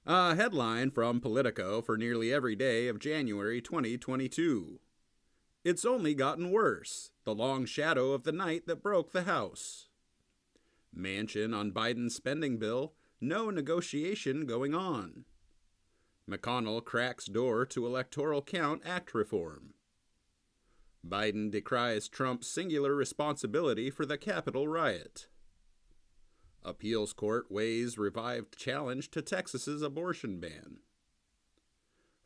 A headline from Politico for nearly every day of January 2022. It's only gotten worse. The long shadow of the night that broke the House. Manchin on Biden's spending bill. No negotiation going on. McConnell cracks door to Electoral Count Act reform. Biden decries Trump's singular responsibility for the Capitol riot. Appeals court weighs revived challenge to Texas's abortion ban.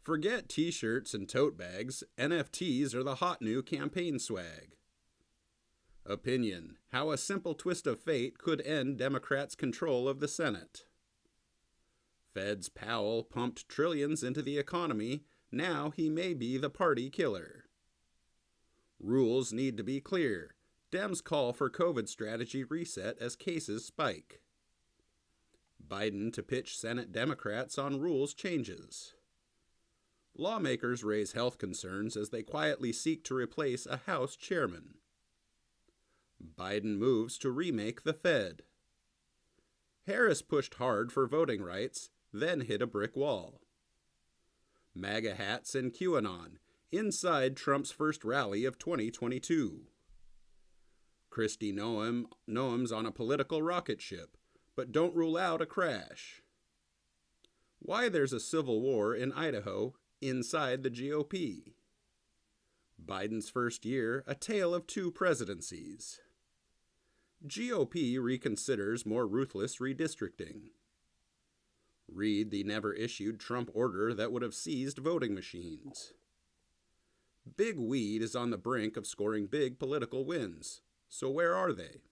Forget t-shirts and tote bags. NFTs are the hot new campaign swag. Opinion: how a simple twist of fate could end Democrats' control of the Senate. Fed's Powell pumped trillions into the economy. Now he may be the party killer. Rules need to be clear. Dems call for COVID strategy reset as cases spike. Biden to pitch Senate Democrats on rules changes. Lawmakers raise health concerns as they quietly seek to replace a House chairman. Biden moves to remake the Fed. Harris pushed hard for voting rights, then hit a brick wall. MAGA hats and QAnon, inside Trump's first rally of 2022. Kristi Noem's on a political rocket ship, but don't rule out a crash. Why there's a civil war in Idaho inside the GOP. Biden's first year, a tale of two presidencies. GOP reconsiders more ruthless redistricting. Read the never-issued Trump order that would have seized voting machines. Big weed is on the brink of scoring big political wins. So where are they?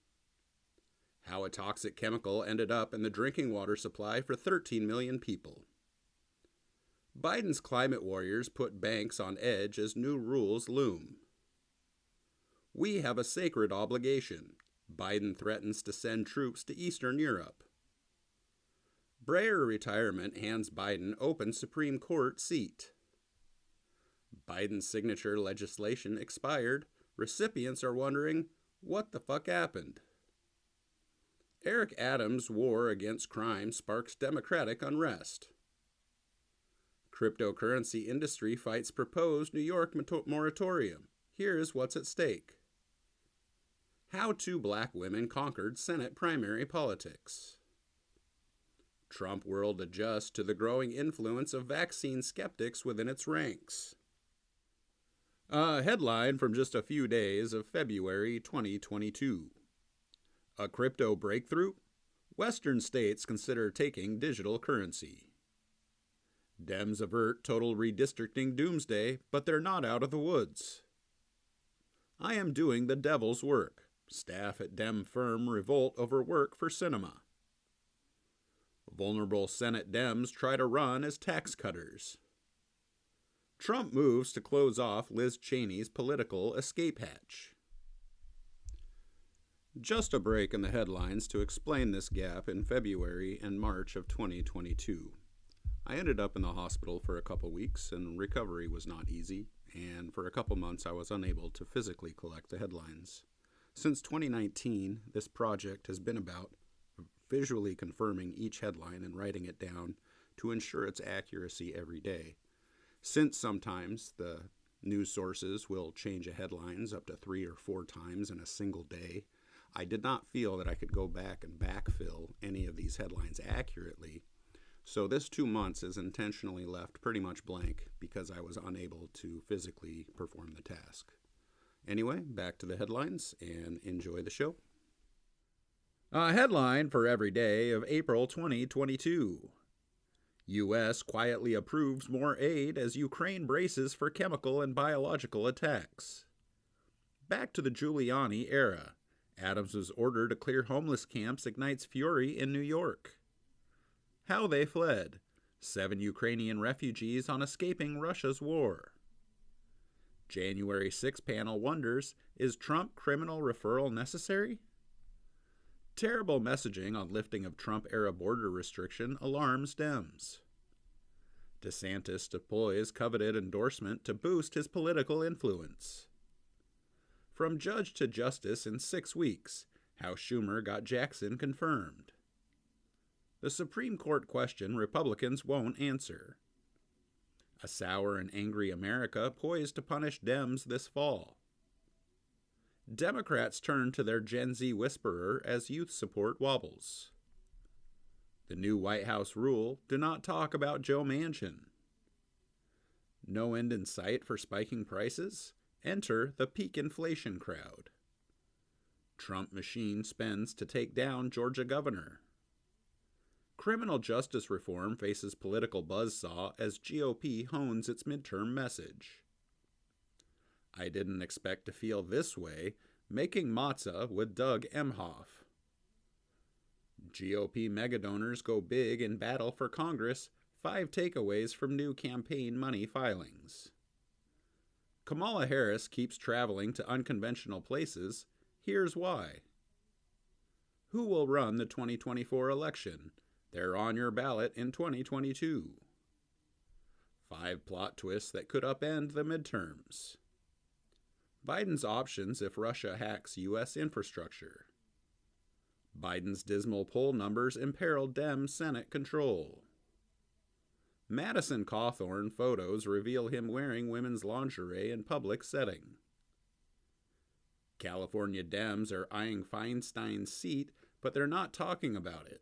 How a toxic chemical ended up in the drinking water supply for 13 million people. Biden's climate warriors put banks on edge as new rules loom. We have a sacred obligation. Biden threatens to send troops to Eastern Europe. Breyer retirement hands Biden open Supreme Court seat. Biden's signature legislation expired. Recipients are wondering, what the fuck happened? Eric Adams' war against crime sparks democratic unrest. Cryptocurrency industry fights proposed New York moratorium. Here's what's at stake. How two black women conquered Senate primary politics. Trump world adjusts to the growing influence of vaccine skeptics within its ranks. A headline from just a few days of February 2022. A crypto breakthrough? Western states consider taking digital currency. Dems avert total redistricting doomsday, but they're not out of the woods. I am doing the devil's work. Staff at Dem firm revolt over work for cinema. Vulnerable Senate Dems try to run as tax cutters. Trump moves to close off Liz Cheney's political escape hatch. Just a break in the headlines to explain this gap in February and March of 2022. I ended up in the hospital for a couple weeks, and recovery was not easy, and for a couple months I was unable to physically collect the headlines. Since 2019, this project has been about visually confirming each headline and writing it down to ensure its accuracy every day. Since sometimes the news sources will change headlines up to 3 or 4 times in a single day, I did not feel that I could go back and backfill any of these headlines accurately. So this 2 months is intentionally left pretty much blank because I was unable to physically perform the task. Anyway, back to the headlines and enjoy the show. A headline for every day of April 2022. U.S. quietly approves more aid as Ukraine braces for chemical and biological attacks. Back to the Giuliani era. Adams' order to clear homeless camps ignites fury in New York. How they fled. 7 Ukrainian refugees on escaping Russia's war. January 6 panel wonders, is Trump criminal referral necessary? Terrible messaging on lifting of Trump-era border restriction alarms Dems. DeSantis deploys coveted endorsement to boost his political influence. From judge to justice in 6 weeks, how Schumer got Jackson confirmed. The Supreme Court question Republicans won't answer. A sour and angry America poised to punish Dems this fall. Democrats turn to their Gen Z whisperer as youth support wobbles. The new White House rule, do not talk about Joe Manchin. No end in sight for spiking prices? Enter the peak inflation crowd. Trump machine spends to take down Georgia governor. Criminal justice reform faces political buzzsaw as GOP hones its midterm message. I didn't expect to feel this way making matzah with Doug Emhoff. GOP megadonors go big in battle for Congress, 5 takeaways from new campaign money filings. Kamala Harris keeps traveling to unconventional places. Here's why. Who will run the 2024 election? They're on your ballot in 2022. 5 plot twists that could upend the midterms. Biden's options if Russia hacks U.S. infrastructure. Biden's dismal poll numbers imperil Dem Senate control. Madison Cawthorn photos reveal him wearing women's lingerie in public setting. California Dems are eyeing Feinstein's seat, but they're not talking about it.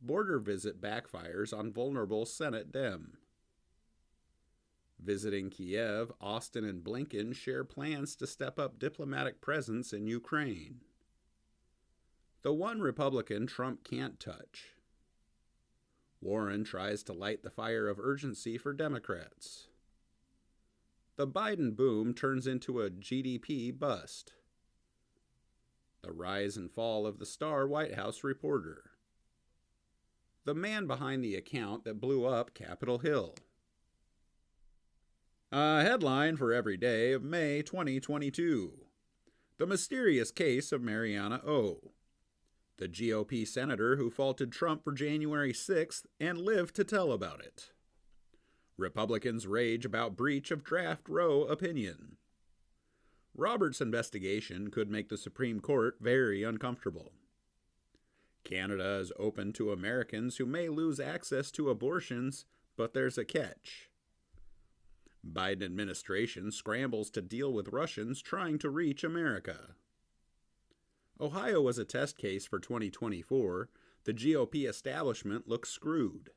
Border visit backfires on vulnerable Senate Dem. Visiting Kiev, Austin and Blinken share plans to step up diplomatic presence in Ukraine. The one Republican Trump can't touch. Warren tries to light the fire of urgency for Democrats. The Biden boom turns into a GDP bust. The rise and fall of the star White House reporter. The man behind the account that blew up Capitol Hill. A headline for every day of May 2022. The mysterious case of Mariana O., the GOP senator who faulted Trump for January 6th and lived to tell about it. Republicans rage about breach of draft Roe opinion. Roberts' investigation could make the Supreme Court very uncomfortable. Canada is open to Americans who may lose access to abortions, but there's a catch. Biden administration scrambles to deal with Russians trying to reach America. Ohio was a test case for 2024. The GOP establishment looks screwed.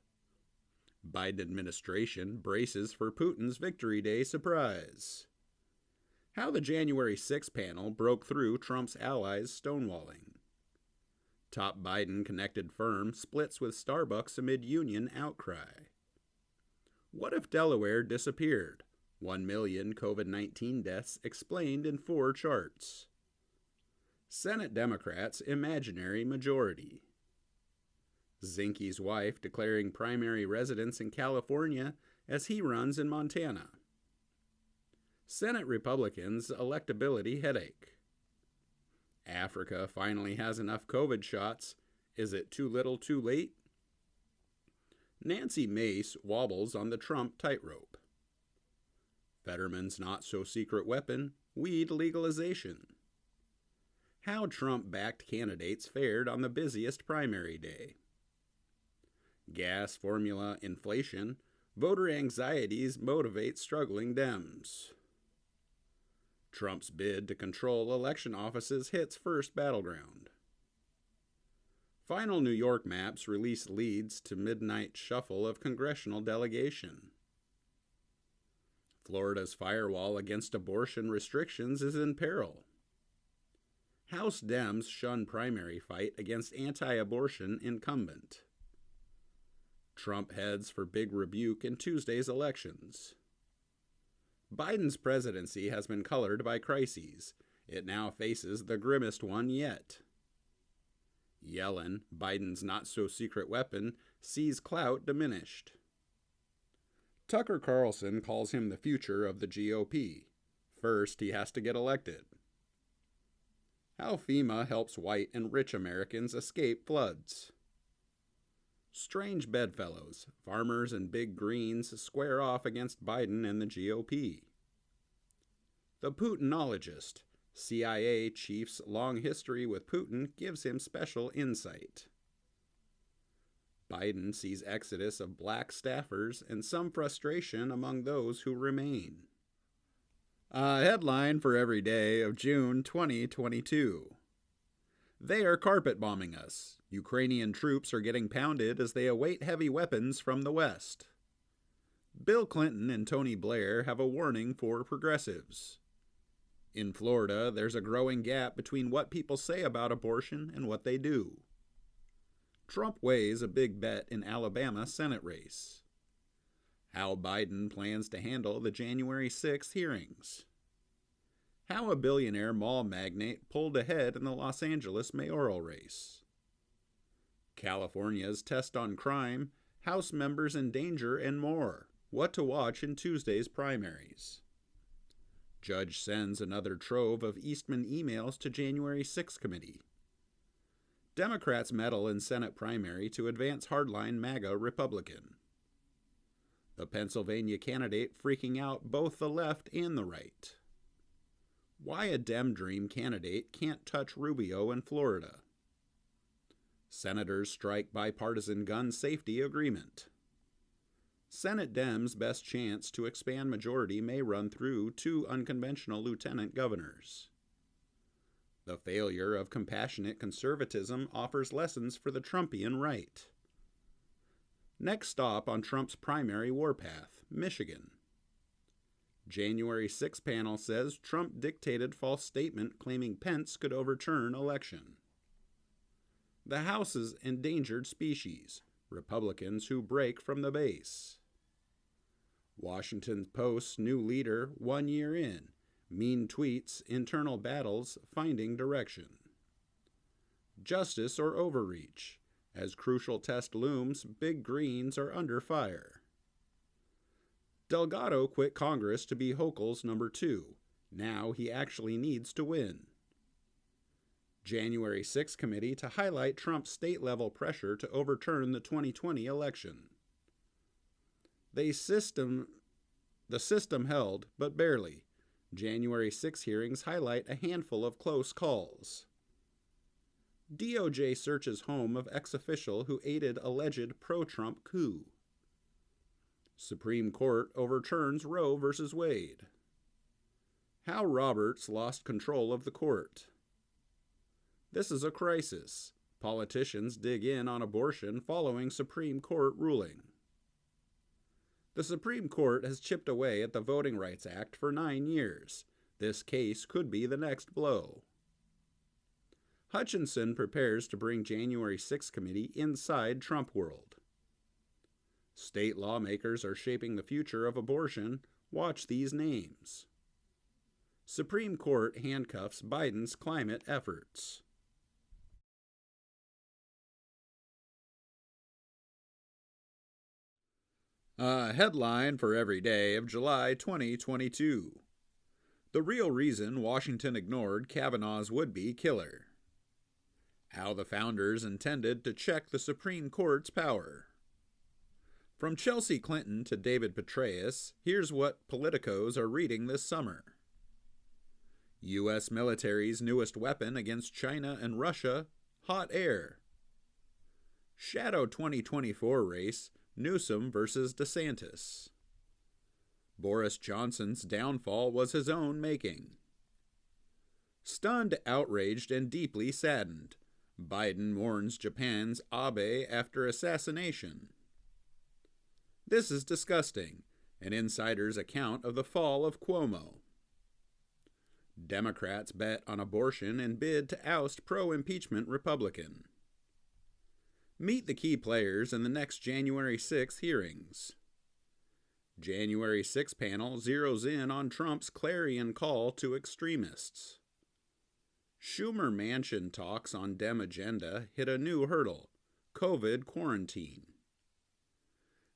Biden administration braces for Putin's Victory Day surprise. How the January 6 panel broke through Trump's allies' stonewalling. Top Biden-connected firm splits with Starbucks amid union outcry. What if Delaware disappeared? 1 million COVID-19 deaths explained in 4 charts. Senate Democrats' imaginary majority. Zinke's wife declaring primary residence in California as he runs in Montana. Senate Republicans' electability headache. Africa finally has enough COVID shots. Is it too little too late? Nancy Mace wobbles on the Trump tightrope. Fetterman's not-so-secret weapon, weed legalization. How Trump-backed candidates fared on the busiest primary day. Gas formula inflation, voter anxieties motivate struggling Dems. Trump's bid to control election offices hits first battleground. Final New York maps release leads to midnight shuffle of congressional delegation. Florida's firewall against abortion restrictions is in peril. House Dems shun primary fight against anti-abortion incumbent. Trump heads for big rebuke in Tuesday's elections. Biden's presidency has been colored by crises. It now faces the grimmest one yet. Yellen, Biden's not-so-secret weapon, sees clout diminished. Tucker Carlson calls him the future of the GOP. First, he has to get elected. How FEMA helps white and rich Americans escape floods. Strange bedfellows, farmers and big greens square off against Biden and the GOP. The Putinologist, CIA chief's long history with Putin gives him special insight. Biden sees exodus of black staffers and some frustration among those who remain. A headline for every day of June 2022. They are carpet bombing us. Ukrainian troops are getting pounded as they await heavy weapons from the West. Bill Clinton and Tony Blair have a warning for progressives. In Florida, there's a growing gap between what people say about abortion and what they do. Trump weighs a big bet in Alabama Senate race. How Biden plans to handle the January 6th hearings. How a billionaire mall magnate pulled ahead in the Los Angeles mayoral race. California's test on crime, House members in danger, and more. What to watch in Tuesday's primaries. Judge sends another trove of Eastman emails to January 6 committee. Democrats meddle in Senate primary to advance hardline MAGA Republican. The Pennsylvania candidate freaking out both the left and the right. Why a Dem Dream candidate can't touch Rubio in Florida. Senators strike bipartisan gun safety agreement. Senate Dems' best chance to expand majority may run through 2 unconventional lieutenant governors. The failure of compassionate conservatism offers lessons for the Trumpian right. Next stop on Trump's primary warpath, Michigan. January 6 panel says Trump dictated false statement claiming Pence could overturn election. The House's endangered species, Republicans who break from the base. Washington Post's new leader 1 year in, mean tweets, internal battles, finding direction. Justice or overreach, as crucial test looms, big greens are under fire. Delgado quit Congress to be Hochul's number 2. Now he actually needs to win. January 6 committee to highlight Trump's state-level pressure to overturn the 2020 election. The system held, but barely. January 6 hearings highlight a handful of close calls. DOJ searches home of ex-official who aided alleged pro-Trump coup. Supreme Court overturns Roe v. Wade. How Roberts lost control of the court. This is a crisis. Politicians dig in on abortion following Supreme Court ruling. The Supreme Court has chipped away at the Voting Rights Act for 9 years. This case could be the next blow. Hutchinson prepares to bring January 6 committee inside Trump world. State lawmakers are shaping the future of abortion. Watch these names. Supreme Court handcuffs Biden's climate efforts. A headline for every day of July 2022. The real reason Washington ignored Kavanaugh's would-be killer. How the founders intended to check the Supreme Court's power. From Chelsea Clinton to David Petraeus, here's what Politicos are reading this summer. U.S. military's newest weapon against China and Russia, hot air. Shadow 2024 race, Newsom versus DeSantis. Boris Johnson's downfall was his own making. Stunned, outraged, and deeply saddened, Biden warns Japan's Abe after assassination. This is disgusting, an insider's account of the fall of Cuomo. Democrats bet on abortion and bid to oust pro-impeachment Republican. Meet the key players in the next January 6 hearings. January 6 panel zeroes in on Trump's clarion call to extremists. Schumer Manchin talks on Dem agenda hit a new hurdle, COVID quarantine.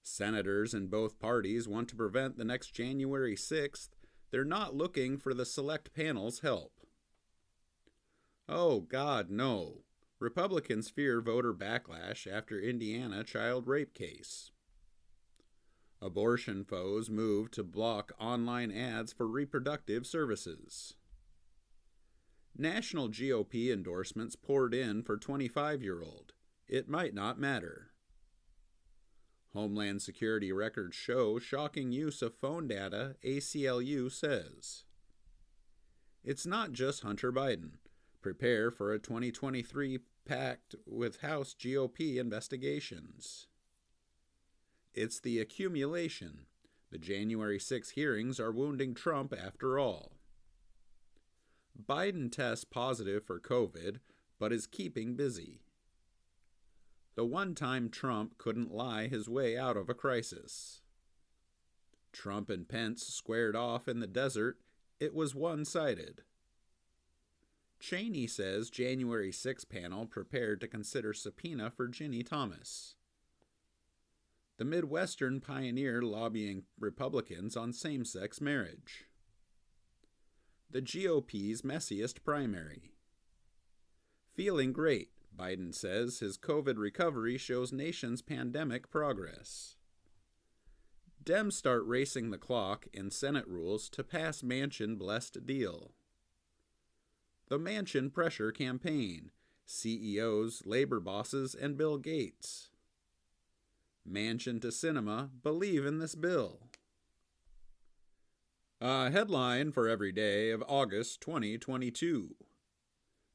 Senators in both parties want to prevent the next January 6th. They're not looking for the select panel's help. Oh, God, no. Republicans fear voter backlash after Indiana child rape case. Abortion foes move to block online ads for reproductive services. National GOP endorsements poured in for 25-year-old. It might not matter. Homeland Security records show shocking use of phone data, ACLU says. It's not just Hunter Biden. Prepare for a 2023 pact with House GOP investigations. It's the accumulation. The January 6 hearings are wounding Trump after all. Biden tests positive for COVID, but is keeping busy. The one-time Trump couldn't lie his way out of a crisis. Trump and Pence squared off in the desert. It was one-sided. Cheney says January 6 panel prepared to consider subpoena for Ginny Thomas. The Midwestern pioneer lobbying Republicans on same-sex marriage. The GOP's messiest primary. Feeling great, Biden says his COVID recovery shows nation's pandemic progress. Dems start racing the clock in Senate rules to pass Manchin-blessed deal. The Manchin pressure campaign, CEOs, labor bosses, and Bill Gates. Manchin to cinema, believe in this bill. A headline for every day of August 2022.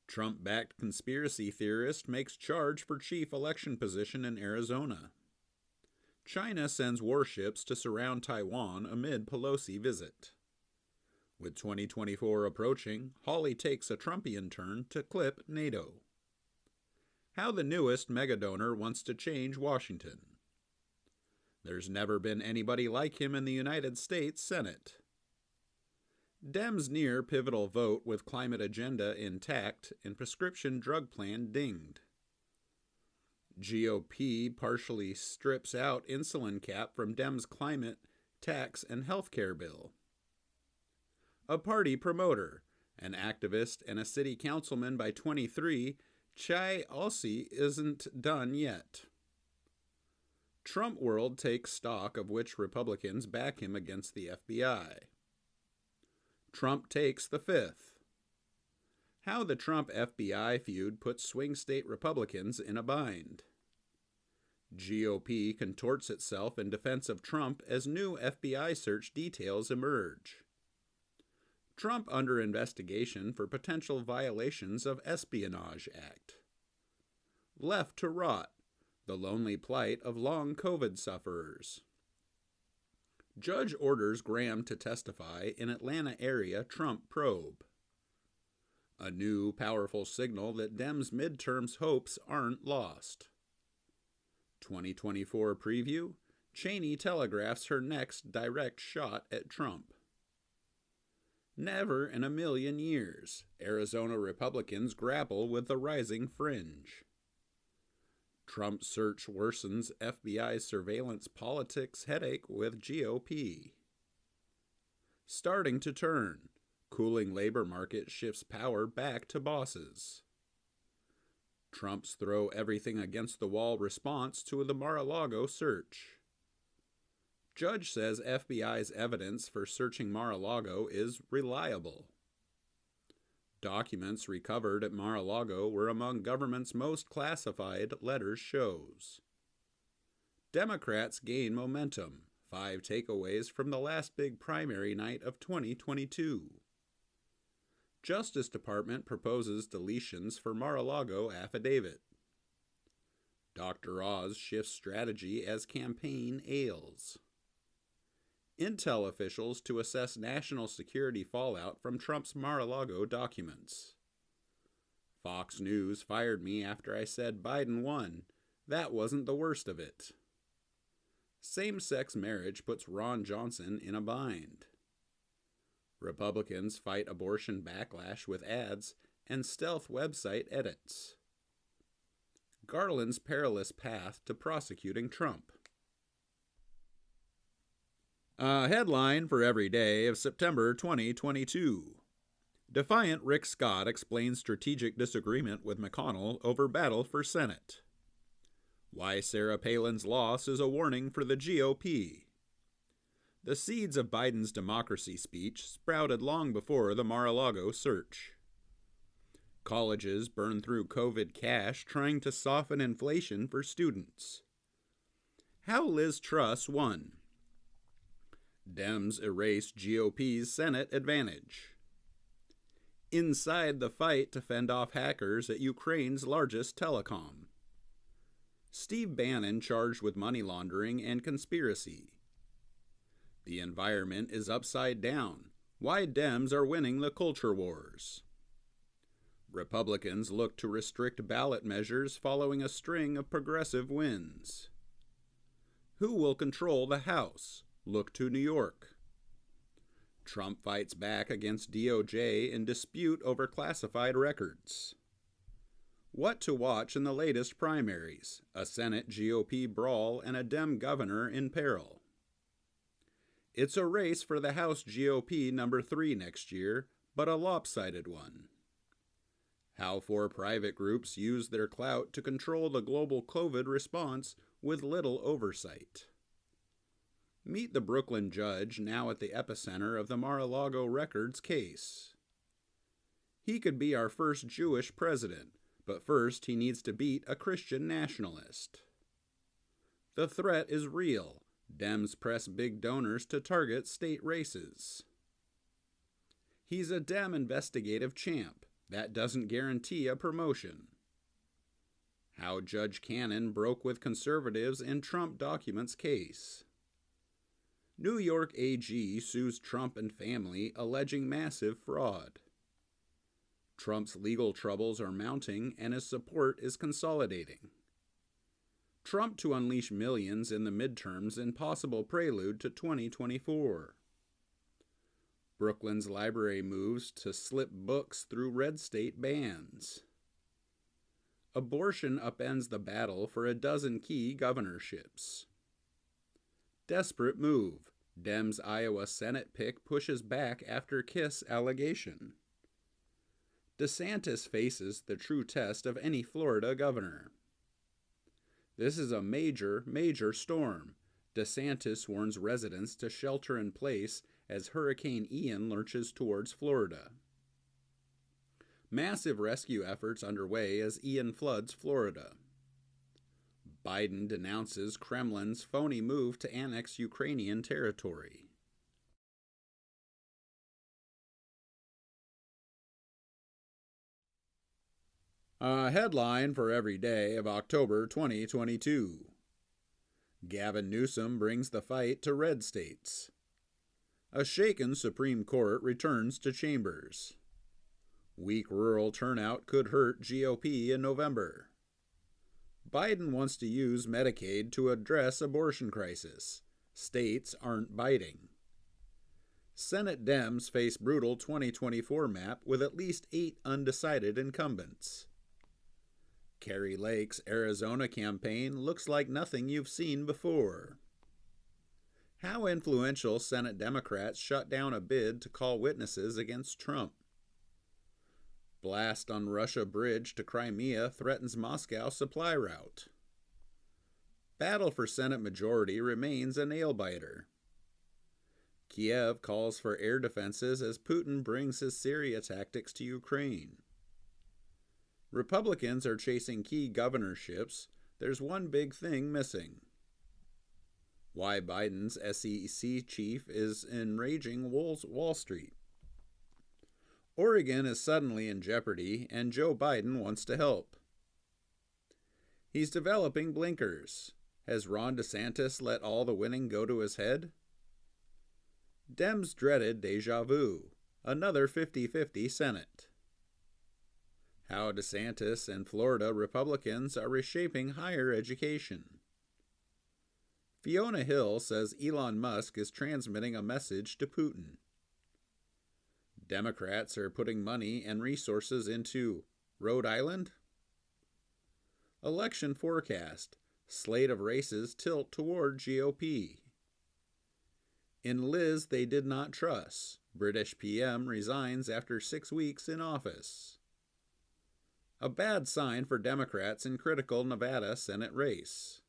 Trump-backed conspiracy theorist makes charge for chief election position in Arizona. China sends warships to surround Taiwan amid Pelosi visit. With 2024 approaching, Hawley takes a Trumpian turn to clip NATO. How the newest megadonor wants to change Washington. There's never been anybody like him in the United States Senate. Dems near pivotal vote with climate agenda intact and prescription drug plan dinged. GOP partially strips out insulin cap from Dems' climate, tax, and health care bill. A party promoter, an activist, and a city councilman by 23, Chai Alsi isn't done yet. Trump world takes stock of which Republicans back him against the FBI. Trump takes the fifth. How the Trump FBI feud puts swing state Republicans in a bind. GOP contorts itself in defense of Trump as new FBI search details emerge. Trump under investigation for potential violations of Espionage Act. Left to rot, the lonely plight of long COVID sufferers. Judge orders Graham to testify in Atlanta area Trump probe. A new, powerful signal that Dems' midterms hopes aren't lost. 2024 preview, Cheney telegraphs her next direct shot at Trump. Never in a million years, Arizona Republicans grapple with the rising fringe. Trump search worsens FBI surveillance politics headache with GOP. Starting to turn, cooling labor market shifts power back to bosses. Trump's throw everything against the wall response to the Mar-a-Lago search. Judge says FBI's evidence for searching Mar-a-Lago is reliable. Documents recovered at Mar-a-Lago were among government's most classified, letters shows. Democrats gain momentum, 5 takeaways from the last big primary night of 2022. Justice Department proposes deletions for Mar-a-Lago affidavit. Dr. Oz shifts strategy as campaign ails. Intel officials to assess national security fallout from Trump's Mar-a-Lago documents. Fox News fired me after I said Biden won. That wasn't the worst of it. Same-sex marriage puts Ron Johnson in a bind. Republicans fight abortion backlash with ads and stealth website edits. Garland's perilous path to prosecuting Trump. A headline for every day of September 2022. Defiant Rick Scott explains strategic disagreement with McConnell over battle for Senate. Why Sarah Palin's loss is a warning for the GOP. The seeds of Biden's democracy speech sprouted long before the Mar-a-Lago search. Colleges burn through COVID cash trying to soften inflation for students. How Liz Truss won. Dems erase GOP's Senate advantage. Inside the fight to fend off hackers at Ukraine's largest telecom. Steve Bannon charged with money laundering and conspiracy. The environment is upside down. Why Dems are winning the culture wars. Republicans look to restrict ballot measures following a string of progressive wins. Who will control the House? Look to New York. Trump fights back against DOJ in dispute over classified records. What to watch in the latest primaries, a Senate GOP brawl and a Dem governor in peril. It's a race for the House GOP number 3 next year, but a lopsided one. How 4 private groups use their clout to control the global COVID response with little oversight. Meet the Brooklyn judge now at the epicenter of the Mar-a-Lago records case. He could be our first Jewish president, but first he needs to beat a Christian nationalist. The threat is real. Dems press big donors to target state races. He's a Dem investigative champ. That doesn't guarantee a promotion. How Judge Cannon broke with conservatives in Trump documents case. New York AG sues Trump and family alleging massive fraud. Trump's legal troubles are mounting and his support is consolidating. Trump to unleash millions in the midterms in possible prelude to 2024. Brooklyn's library moves to slip books through red state bans. Abortion upends the battle for a dozen key governorships. Desperate move. Dems' Iowa Senate pick pushes back after Kiss allegation. DeSantis faces the true test of any Florida governor. This is a major, major storm. DeSantis warns residents to shelter in place as Hurricane Ian lurches towards Florida. Massive rescue efforts underway as Ian floods Florida. Biden denounces Kremlin's phony move to annex Ukrainian territory. A headline for every day of October 2022. Gavin Newsom brings the fight to red states. A shaken Supreme Court returns to chambers. Weak rural turnout could hurt GOP in November. Biden wants to use Medicaid to address abortion crisis. States aren't biting. Senate Dems face brutal 2024 map with at least 8 undecided incumbents. Kari Lake's Arizona campaign looks like nothing you've seen before. How influential Senate Democrats shut down a bid to call witnesses against Trump. Blast on Russia bridge to Crimea threatens Moscow supply route. Battle for Senate majority remains a nail-biter. Kiev calls for air defenses as Putin brings his Syria tactics to Ukraine. Republicans are chasing key governorships. There's one big thing missing. Why Biden's SEC chief is enraging Wall Street. Oregon is suddenly in jeopardy, and Joe Biden wants to help. He's developing blinkers. Has Ron DeSantis let all the winning go to his head? Dems dreaded deja vu, another 50-50 Senate. How DeSantis and Florida Republicans are reshaping higher education. Fiona Hill says Elon Musk is transmitting a message to Putin. Democrats are putting money and resources into Rhode Island. Election forecast. Slate of races tilt toward GOP. In Liz they did not trust. British PM resigns after 6 weeks in office. A bad sign for Democrats in critical Nevada Senate race.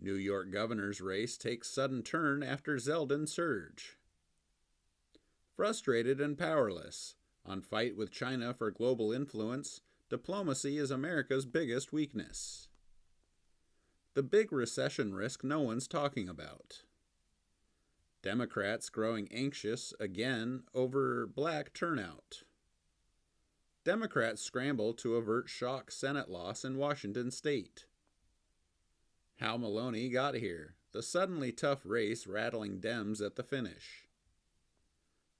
New York governor's race takes sudden turn after Zeldin surge. Frustrated and powerless. On fight with China for global influence, diplomacy is America's biggest weakness. The big recession risk no one's talking about. Democrats growing anxious again over black turnout. Democrats scramble to avert shock Senate loss in Washington state. How Maloney got here, the suddenly tough race rattling Dems at the finish.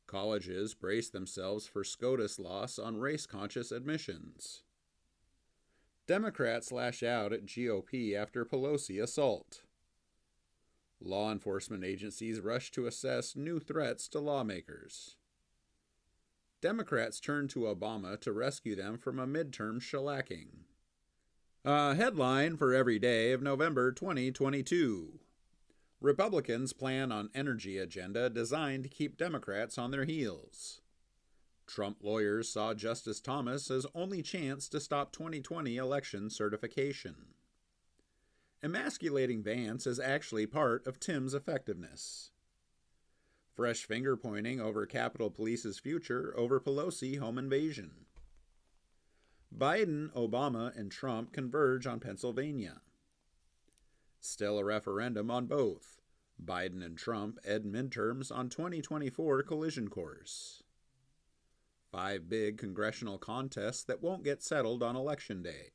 Colleges brace themselves for SCOTUS loss on race-conscious admissions. Democrats lash out at GOP after Pelosi assault. Law enforcement agencies rush to assess new threats to lawmakers. Democrats turn to Obama to rescue them from a midterm shellacking. A headline for every day of November 2022. Republicans plan on energy agenda designed to keep Democrats on their heels. Trump lawyers saw Justice Thomas as only chance to stop 2020 election certification. Emasculating Vance is actually part of Tim's effectiveness. Fresh finger-pointing over Capitol Police's future over Pelosi home invasion. Biden, Obama, and Trump converge on Pennsylvania. Still a referendum on both. Biden and Trump ed midterms on 2024 collision course. 5 big congressional contests that won't get settled on Election Day.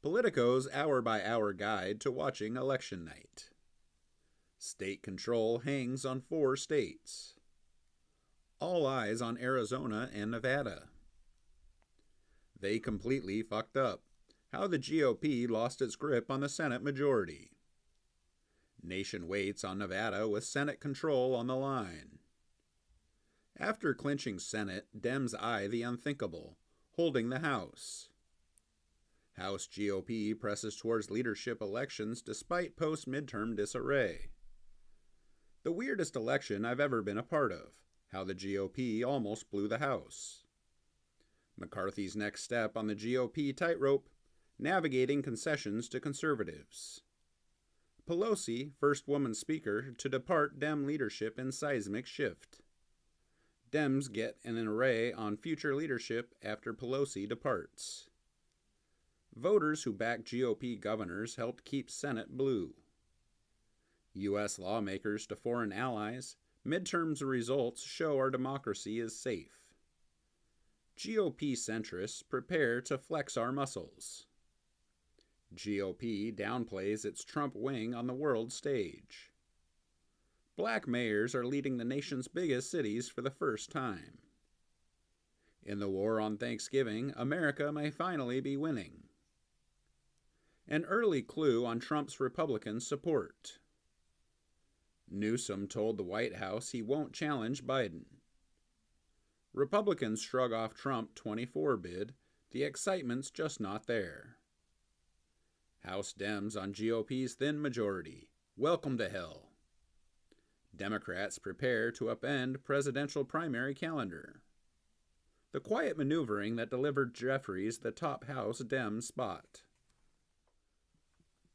Politico's hour-by-hour guide to watching election night. State control hangs on 4 states. All eyes on Arizona and Nevada. They completely fucked up. How the GOP lost its grip on the Senate majority. Nation waits on Nevada with Senate control on the line. After clinching Senate, Dems eye the unthinkable, holding the House. House GOP presses towards leadership elections despite post-midterm disarray. The weirdest election I've ever been a part of, how the GOP almost blew the House. McCarthy's next step on the GOP tightrope, navigating concessions to conservatives. Pelosi, first woman speaker to depart Dem leadership in seismic shift. Dems get an array on future leadership after Pelosi departs. Voters who back GOP governors helped keep Senate blue. U.S. lawmakers to foreign allies, midterms results show our democracy is safe. GOP centrists prepare to flex our muscles. GOP downplays its Trump wing on the world stage. Black mayors are leading the nation's biggest cities for the first time. In the war on Thanksgiving, America may finally be winning. An early clue on Trump's Republican support. Newsom told the White House he won't challenge Biden. Republicans shrug off Trump 24 bid. The excitement's just not there. House Dems on GOP's thin majority. Welcome to hell. Democrats prepare to upend presidential primary calendar. The quiet maneuvering that delivered Jeffries the top House Dem spot.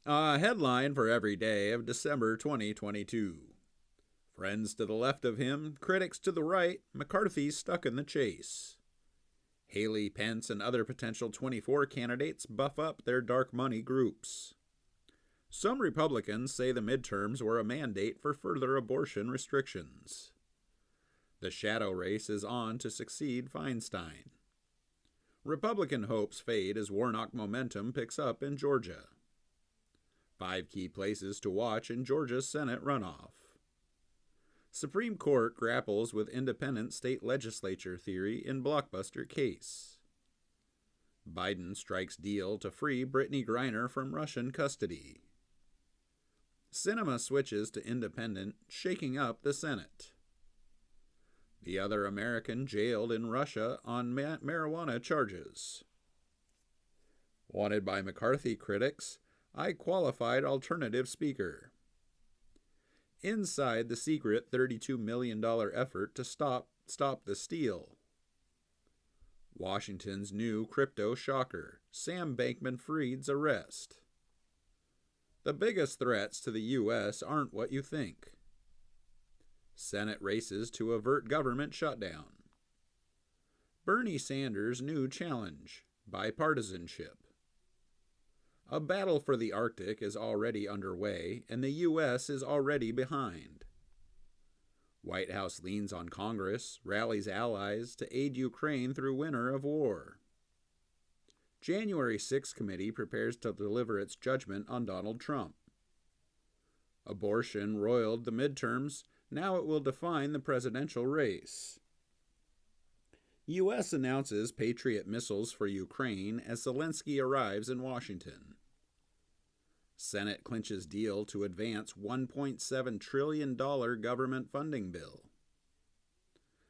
A headline for every day of December 2022. Friends to the left of him, critics to the right, McCarthy's stuck in the chase. Haley, Pence, and other potential 24 candidates buff up their dark money groups. Some Republicans say the midterms were a mandate for further abortion restrictions. The shadow race is on to succeed Feinstein. Republican hopes fade as Warnock momentum picks up in Georgia. 5 key places to watch in Georgia's Senate runoff. Supreme Court grapples with independent state legislature theory in blockbuster case. Biden strikes deal to free Brittany Griner from Russian custody. Cinema switches to independent, shaking up the Senate. The other American jailed in Russia on marijuana charges. Wanted by McCarthy critics, I qualified alternative speaker. Inside the secret $32 million effort to stop the steal. Washington's new crypto shocker, Sam Bankman-Fried's arrest. The biggest threats to the U.S. aren't what you think. Senate races to avert government shutdown. Bernie Sanders' new challenge, bipartisanship. A battle for the Arctic is already underway, and the U.S. is already behind. White House leans on Congress, rallies allies to aid Ukraine through winter of war. January 6 committee prepares to deliver its judgment on Donald Trump. Abortion roiled the midterms, now it will define the presidential race. U.S. announces Patriot missiles for Ukraine as Zelensky arrives in Washington. Senate clinches deal to advance $1.7 trillion government funding bill.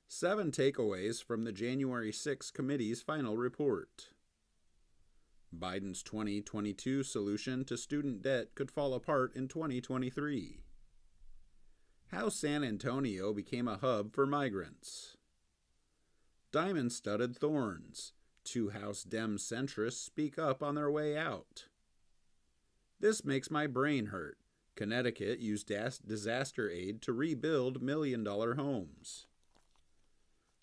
7 takeaways from the January 6 committee's final report. Biden's 2022 solution to student debt could fall apart in 2023. How San Antonio became a hub for migrants. Diamond-studded thorns. 2 House Dem centrists speak up on their way out. This makes my brain hurt. Connecticut used disaster aid to rebuild million-dollar homes.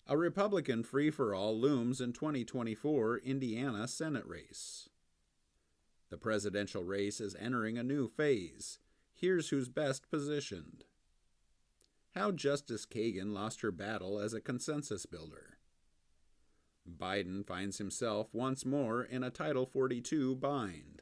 A Republican free-for-all looms in 2024 Indiana Senate race. The presidential race is entering a new phase. Here's who's best positioned. How Justice Kagan lost her battle as a consensus builder. Biden finds himself once more in a Title 42 bind.